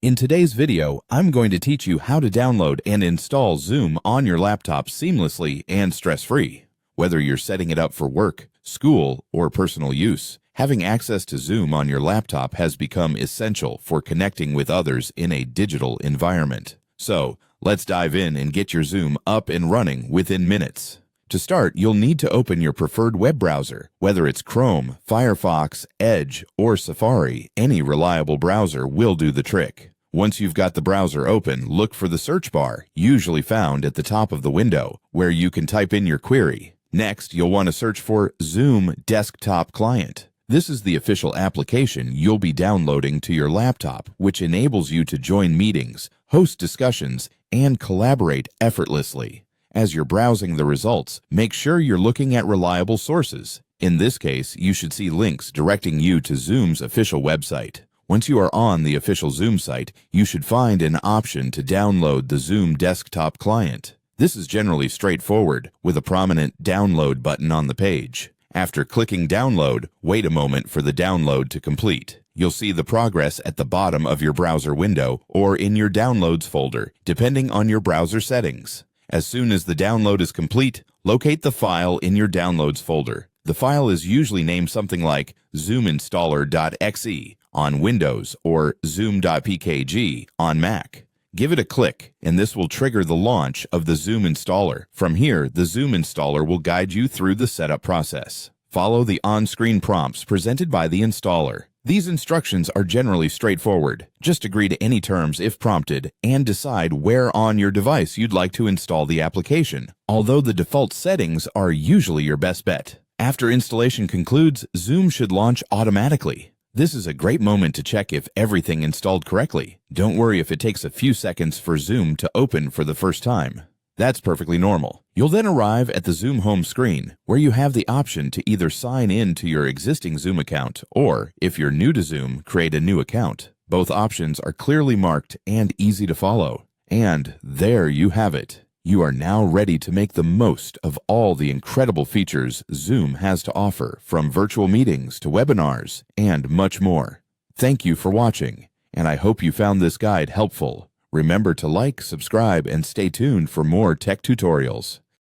In today's video, I'm going to teach you how to download and install Zoom on your laptop seamlessly and stress-free. Whether you're setting it up for work, school, or personal use, having access to Zoom on your laptop has become essential for connecting with others in a digital environment. So, let's dive in and get your Zoom up and running within minutes. To start, you'll need to open your preferred web browser. Whether it's Chrome, Firefox, Edge, or Safari, any reliable browser will do the trick. Once you've got the browser open, look for the search bar, usually found at the top of the window, where you can type in your query. Next, you'll want to search for Zoom Desktop Client. This is the official application you'll be downloading to your laptop, which enables you to join meetings, host discussions, and collaborate effortlessly. As you're browsing the results, make sure you're looking at reliable sources. In this case, you should see links directing you to Zoom's official website. Once you are on the official Zoom site, you should find an option to download the Zoom Desktop Client. This is generally straightforward, with a prominent Download button on the page. After clicking Download, wait a moment for the download to complete. You'll see the progress at the bottom of your browser window or in your Downloads folder, depending on your browser settings. As soon as the download is complete, locate the file in your Downloads folder. The file is usually named something like zoominstaller.exe on Windows or zoom.pkg on Mac. Give it a click, and this will trigger the launch of the Zoom installer. From here, the Zoom installer will guide you through the setup process. Follow the on-screen prompts presented by the installer. These instructions are generally straightforward. Just agree to any terms if prompted and decide where on your device you'd like to install the application, although the default settings are usually your best bet. After installation concludes, Zoom should launch automatically. This is a great moment to check if everything installed correctly. Don't worry if it takes a few seconds for Zoom to open for the first time. That's perfectly normal. You'll then arrive at the Zoom home screen, where you have the option to either sign in to your existing Zoom account or, if you're new to Zoom, create a new account. Both options are clearly marked and easy to follow. And there you have it. You are now ready to make the most of all the incredible features Zoom has to offer, from virtual meetings to webinars and much more. Thank you for watching, and I hope you found this guide helpful. Remember to like, subscribe, and stay tuned for more tech tutorials.